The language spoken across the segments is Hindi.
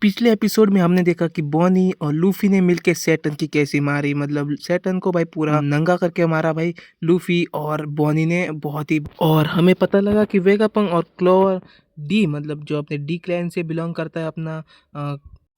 पिछले एपिसोड में हमने देखा कि बॉनी और लूफी ने मिलके सैटर्न की कैसी मारी, मतलब सैटर्न को भाई पूरा नंगा करके मारा भाई लूफी और बॉनी ने बहुत ही। और हमें पता लगा कि वेगापंग और क्लोवर डी, मतलब जो अपने डी क्लैन से बिलोंग करता है अपना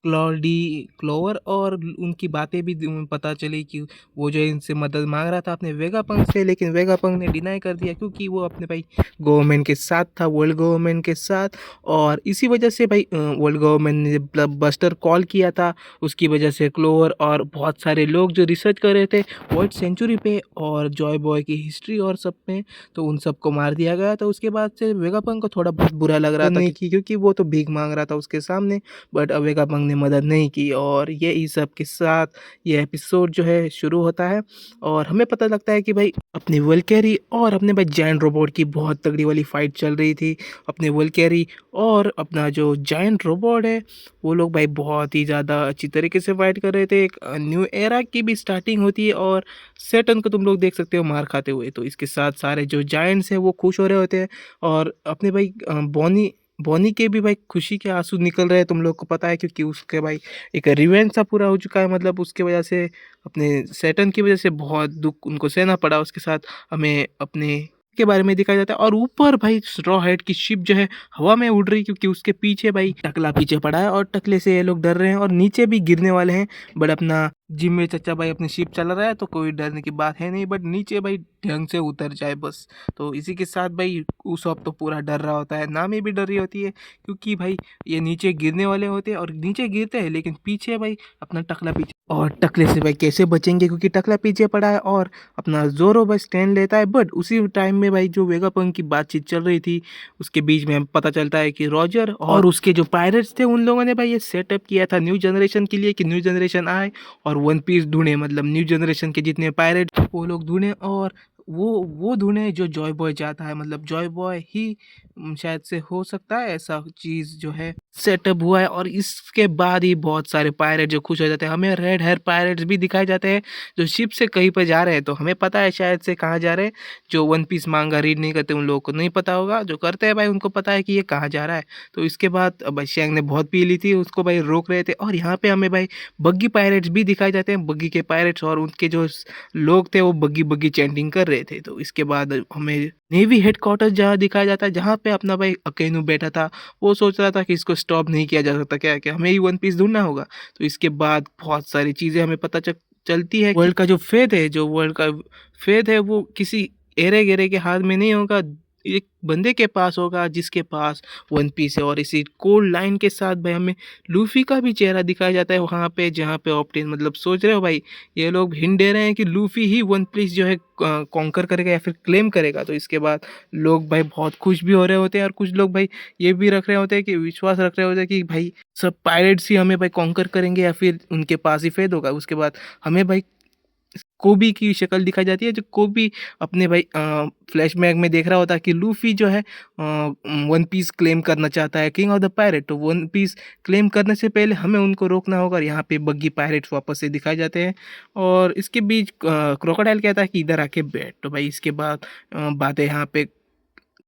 क्लोवर, और उनकी बातें भी पता चली कि वो जो इनसे मदद मांग रहा था अपने वेगापंग से, लेकिन वेगापंग ने डिनाई कर दिया क्योंकि वो अपने भाई गवर्नमेंट के साथ था, वर्ल्ड गवर्नमेंट के साथ। और इसी वजह से भाई वर्ल्ड गवर्नमेंट ने जब बस्टर कॉल किया था, उसकी वजह से क्लोवर और बहुत सारे लोग जो रिसर्च कर रहे थे वर्ल्ड सेंचुरी पे और जॉय बॉय की हिस्ट्री और सब पे, तो उन सबको मार दिया गया। तो उसके बाद से वेगापंग को थोड़ा बहुत बुरा लग रहा था नहीं की, क्योंकि वो तो भीख मांग रहा था उसके सामने, बट वेगापंग ने मदद नहीं की। और ये इस सब के साथ ये एपिसोड जो है शुरू होता है और हमें पता लगता है कि भाई अपनी वल्केरी और अपने भाई जायंट रोबोट की बहुत तगड़ी वाली फाइट चल रही थी। अपने वल्केरी और अपना जो जायंट रोबोट है, वो लोग भाई बहुत ही ज़्यादा अच्छी तरीके से फाइट कर रहे थे। एक न्यू एरा की भी स्टार्टिंग होती है और सैटर्न को तुम लोग देख सकते हो मार खाते हुए। तो इसके साथ सारे जो जायंट्स हैं वो खुश हो रहे होते हैं और अपने भाई बॉनी बॉनी के भी भाई खुशी के आंसू निकल रहे हैं, तुम लोग को पता है, क्योंकि उसके भाई एक रिवेंज सा पूरा हो चुका है। मतलब उसके वजह से, अपने सैटर्न की वजह से बहुत दुख उनको सहना पड़ा। उसके साथ हमें अपने के बारे में दिखाया जाता है और ऊपर भाई स्ट्रॉ हैट की शिप जो है हवा में उड़ रही, क्योंकि उसके पीछे भाई टकला पीछे पड़ा है और टकले से ये लोग डर रहे हैं और नीचे भी गिरने वाले हैं। बट अपना जिम्मे चचा भाई अपनी शिप चला रहा है तो कोई डरने की बात है नहीं, बट नीचे भाई ढंग से उतर जाए बस। तो इसी के साथ भाई उसॉप तो पूरा डर रहा होता है, नामी भी डर रही होती है, क्योंकि भाई ये नीचे गिरने वाले होते हैं और नीचे गिरते हैं लेकिन पीछे भाई अपना टकला पीछे, और टकले से भाई कैसे बचेंगे क्योंकि टकला पीछे पड़ा है। और अपना जोरो भाई स्टैंड लेता है, बट उसी टाइम में भाई जो वेगापंक की बातचीत चल रही थी उसके बीच में हमें पता चलता है कि रॉजर और उसके जो पायरेट्स थे उन लोगों ने भाई ये सेटअप किया था न्यू जनरेशन के लिए कि न्यू जनरेशन आए और वन पीस ढूंढे, मतलब न्यू जनरेशन के जितने पायरेट वो लोग ढूंढे और वो ढूंढे जो जॉय बॉय चाहता है। मतलब जॉय बॉय ही शायद से हो सकता है ऐसा चीज़ जो है सेटअप हुआ है। और इसके बाद ही बहुत सारे पायरेट जो खुश हो जाते हैं। हमें रेड हेयर पायरेट्स भी दिखाए जाते हैं जो शिप से कहीं पर जा रहे हैं, तो हमें पता है शायद से कहाँ जा रहे हैं। जो वन पीस मांगा रीड नहीं करते उन लोगों को नहीं पता होगा, जो करते हैं भाई उनको पता है कि ये कहाँ जा रहा है। तो इसके बाद भाई शैंग ने बहुत पी ली थी, उसको भाई रोक रहे थे। और यहाँ पे हमें भाई बग्गी पायरेट्स भी दिखाए जाते हैं, बग्गी के पायरेट्स, और उनके जो लोग थे वो बग्गी बग्गी चैंटिंग कर रहे थे। तो इसके बाद हमें नेवी हेडक्वार्टर जहाँ दिखाया जाता है, जहाँ पे अपना भाई अकेनू बैठा था, वो सोच रहा था कि इसको स्टॉप नहीं किया जा सकता, क्या क्या हमें ही वन पीस ढूंढना होगा। तो इसके बाद बहुत सारी चीज़ें हमें पता चलती है। वर्ल्ड का जो फेथ है, जो वर्ल्ड का फेथ है वो किसी एरे गेरे के हाथ में नहीं होगा, एक बंदे के पास होगा जिसके पास वन पीस है। और इसी कोल्ड लाइन के साथ भाई हमें लूफी का भी चेहरा दिखाया जाता है वहाँ पे, जहाँ पे ऑप्टिन, मतलब सोच रहे हो भाई ये लोग हिंट दे रहे हैं कि लूफी ही वन पीस जो है कॉन्कर करेगा या फिर क्लेम करेगा। तो इसके बाद लोग भाई बहुत खुश भी हो रहे होते हैं और कुछ लोग भाई ये भी रख रहे होते हैं कि विश्वास रख रहे होते हैं कि भाई सब पायरेट्स ही हमें भाई कॉन्कर करेंगे या फिर उनके पास ही फेद होगा। उसके बाद हमें भाई कोबी की शक्ल दिखाई जाती है, जो कोबी अपने भाई फ्लैशबैक में देख रहा होता है कि लूफी जो है वन पीस क्लेम करना चाहता है, किंग ऑफ द पायरेट। तो वन पीस क्लेम करने से पहले हमें उनको रोकना होगा। और यहाँ पे बग्गी पायरेट्स वापस से दिखाए जाते हैं और इसके बीच क्रोकोडाइल कहता है कि इधर आके बैठ। तो भाई इसके बाद बातें यहाँ पे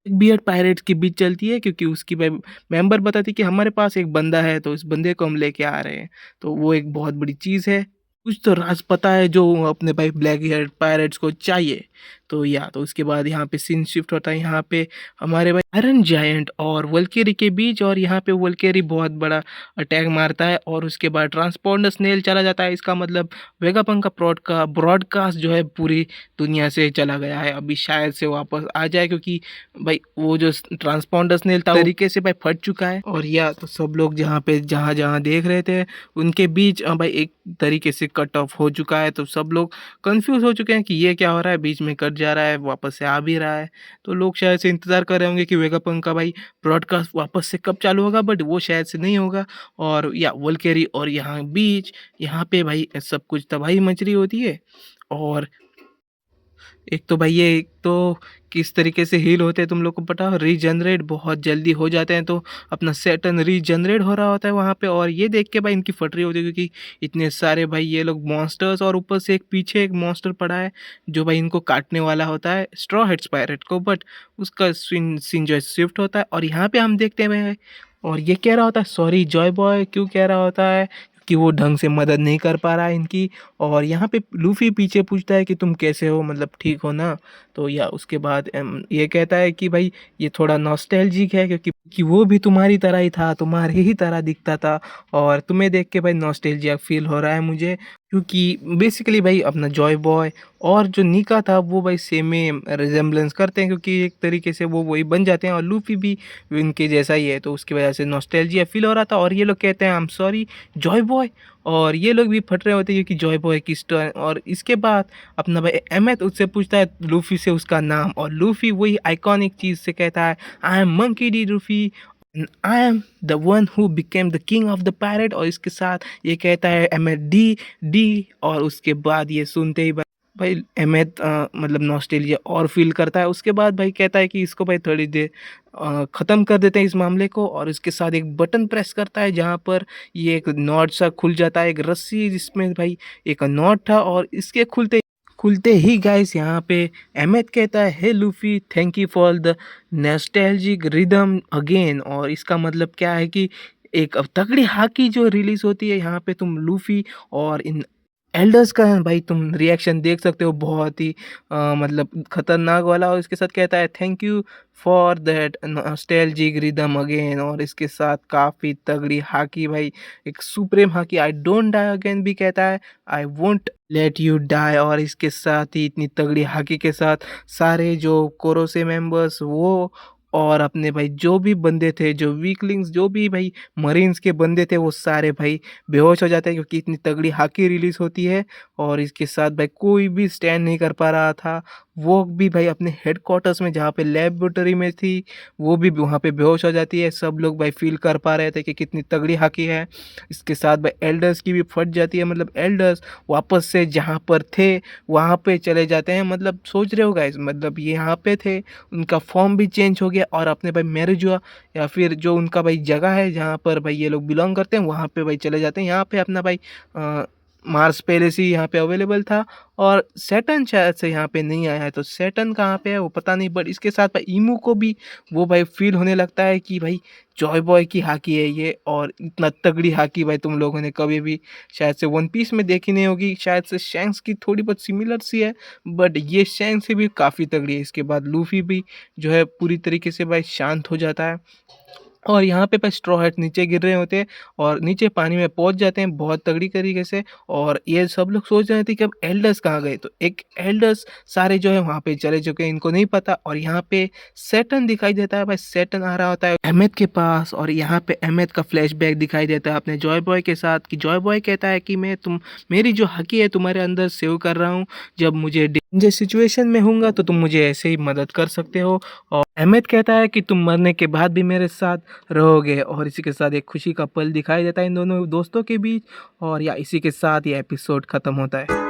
बियर्ड पायरेट्स के बीच चलती है, क्योंकि उसकी भाई मेंबर बताती है कि हमारे पास एक बंदा है तो इस बंदे को हम लेके आ रहे हैं। तो वो एक बहुत बड़ी चीज़ है, कुछ तो राज पता है जो अपने भाई ब्लैक हेयर पायरेट्स को चाहिए। तो तो उसके बाद यहाँ पे सीन शिफ्ट होता है, यहाँ पे हमारे भाई आयरन जायंट और वल्केरी के बीच, और यहाँ पे वल्केरी बहुत बड़ा अटैक मारता है और उसके बाद ट्रांसपोंडर स्नेल चला जाता है। इसका मतलब वेगापंक का ब्रॉडकास्ट जो है पूरी दुनिया से चला गया है, अभी शायद से वापस आ जाए, क्योंकि भाई वो जो ट्रांसपोंडर स्नेल था तरीके से भाई फट चुका है। और तो सब लोग जहाँ पे जहाँ जहाँ देख रहे थे उनके बीच भाई एक तरीके से कट ऑफ हो चुका है। तो सब लोग कंफ्यूज हो चुके हैं कि ये क्या हो रहा है, बीच में कट जा रहा है वापस से आ भी रहा है। तो लोग शायद से इंतजार कर रहे होंगे कि वेगापंक का भाई ब्रॉडकास्ट वापस से कब चालू होगा, बट वो शायद से नहीं होगा। और वल्केरी और यहाँ बीच, यहाँ पे भाई सब कुछ तबाही मच रही होती है। और एक तो भाई ये, एक तो किस तरीके से हील होते हैं तुम लोग को पता हो, रीजनरेट बहुत जल्दी हो जाते हैं। तो अपना सैटर्न रीजनरेट हो रहा होता है वहाँ पे, और ये देख के भाई इनकी फट रही होती है, क्योंकि इतने सारे भाई ये लोग मॉन्स्टर्स, और ऊपर से एक पीछे एक मॉन्स्टर पड़ा है जो भाई इनको काटने वाला होता है, स्ट्रॉ हेड्स पायरेट को। बट उसका सीन जो है शिफ्ट होता है और यहाँ पे हम देखते हैं भाई और ये कह रहा होता है सॉरी जॉय बॉय, क्यों कह रहा होता है कि वो ढंग से मदद नहीं कर पा रहा है इनकी। और यहाँ पे लूफ़ी पीछे पूछता है कि तुम कैसे हो, मतलब ठीक हो ना? तो या उसके बाद ये कहता है कि भाई ये थोड़ा नॉस्टैल्जिक है, क्योंकि कि वो भी तुम्हारी तरह ही था, तुम्हारे ही तरह दिखता था और तुम्हें देख के भाई नॉस्टैल्जिया फ़ील हो रहा है मुझे। क्योंकि बेसिकली भाई अपना जॉय बॉय और जो निका था वो भाई सेम में रिज़ेम्बलेंस करते हैं, क्योंकि एक तरीके से वो वही बन जाते हैं और लूफ़ी भी इनके जैसा ही है, तो उसकी वजह से नॉस्टैल्जिया फ़ील हो रहा था। और ये लोग कहते हैं I am sorry Joy boy, और ये लोग भी फट रहे होते हैं क्योंकि जॉय बॉय किस ट और इसके बाद अपना भाई अहमेद उससे पूछता है लूफ़ी से उसका नाम, और लूफ़ी वही आइकॉनिक चीज़ से कहता है I am monkey D Luffy, I am the one who became the king of the pirate. और इसके साथ ये कहता है अहमेद डी डी, और उसके बाद ये सुनते ही भाई अहमेद मतलब नॉस्टैल्जिया और फ़ील करता है। उसके बाद भाई कहता है कि इसको भाई थोड़ी देर ख़त्म कर देते हैं इस मामले को, और इसके साथ एक बटन प्रेस करता है जहाँ पर ये एक नॉट सा खुल जाता है, एक रस्सी जिसमें भाई एक नॉट था, और इसके खुलते खुलते ही गाइस यहाँ पे अहमेद कहता है hey Luffy thank you for the nostalgic rhythm again. और इसका मतलब क्या है कि एक अब तगड़ी हाकी जो रिलीज़ होती है यहाँ पे, तुम लूफ़ी और इन एल्डर्स का भाई तुम रिएक्शन देख सकते हो, बहुत ही मतलब खतरनाक वाला। और इसके साथ कहता है thank you for that nostalgic rhythm again, और इसके साथ काफ़ी तगड़ी हाकी भाई, एक सुप्रीम हाकी आई डोंट डाई अगेन भी कहता है, I won't let you die. और इसके साथ ही इतनी तगड़ी हाकी के साथ सारे जो कोरोसे मेंबर्स वो और अपने भाई जो भी बंदे थे, जो वीकलिंग्स, जो भी भाई मरीन्स के बंदे थे, वो सारे भाई बेहोश हो जाते हैं, क्योंकि इतनी तगड़ी हाकी रिलीज़ होती है। और इसके साथ भाई कोई भी स्टैंड नहीं कर पा रहा था, वो भी भाई अपने हेडक्वार्टर्स में जहाँ पे लेबोरेटरी में थी, वो भी वहाँ पे बेहोश हो जाती है। सब लोग भाई फ़ील कर पा रहे थे कि कितनी तगड़ी हाकी है। इसके साथ भाई एल्डर्स की भी फट जाती है, मतलब एल्डर्स वापस से जहाँ पर थे वहाँ पे चले जाते हैं। मतलब सोच रहे हो गाइस, मतलब ये यहाँ पे थे, उनका फॉर्म भी चेंज हो गया और अपने भाई मैरिजुआ या फिर जो उनका भाई जगह है जहाँ पर भाई ये लोग बिलोंग करते हैं, वहाँ पे भाई चले जाते हैं। यहाँ पे अपना भाई मार्स पहले से ही यहाँ पे अवेलेबल था, और सैटर्न शायद से यहाँ पे नहीं आया है, तो सैटर्न कहाँ पे है वो पता नहीं। बट इसके साथ भाई ईमू को भी वो भाई फील होने लगता है कि भाई जॉय बॉय की हाकी है ये, और इतना तगड़ी हाकी भाई तुम लोगों ने कभी भी शायद से वन पीस में देखी नहीं होगी। शायद से शैंक्स की थोड़ी बहुत सिमिलर सी है, बट ये शैंक्स से भी काफ़ी तगड़ी है। इसके बाद लूफी भी जो है पूरी तरीके से भाई शांत हो जाता है, और यहाँ पे बस स्ट्रॉ हैट नीचे गिर रहे होते हैं और नीचे पानी में पहुँच जाते हैं बहुत तगड़ी तरीके से। और ये सब लोग सोच रहे थे कि अब एल्डर्स कहाँ गए, तो एक एल्डर्स सारे जो है वहाँ पे चले चुके हैं, इनको नहीं पता। और यहाँ पे सैटर्न दिखाई देता है, भाई सैटर्न आ रहा होता है अहमेद के पास, और यहाँ पे अहमेद का फ्लैशबैक दिखाई देता है अपने जॉय बॉय के साथ, कि जॉय बॉय कहता है कि मैं मेरी जो हकी है तुम्हारे अंदर सेव कर रहा हूँ, जब मुझे डेंजर सिचुएशन में होऊंगा तो तुम मुझे ऐसे ही मदद कर सकते हो। और अहमेद कहता है कि तुम मरने के बाद भी मेरे साथ रहोगे। और इसी के साथ एक खुशी का पल दिखाई देता है इन दोनों दोस्तों के बीच, और या इसी के साथ ये एपिसोड ख़त्म होता है।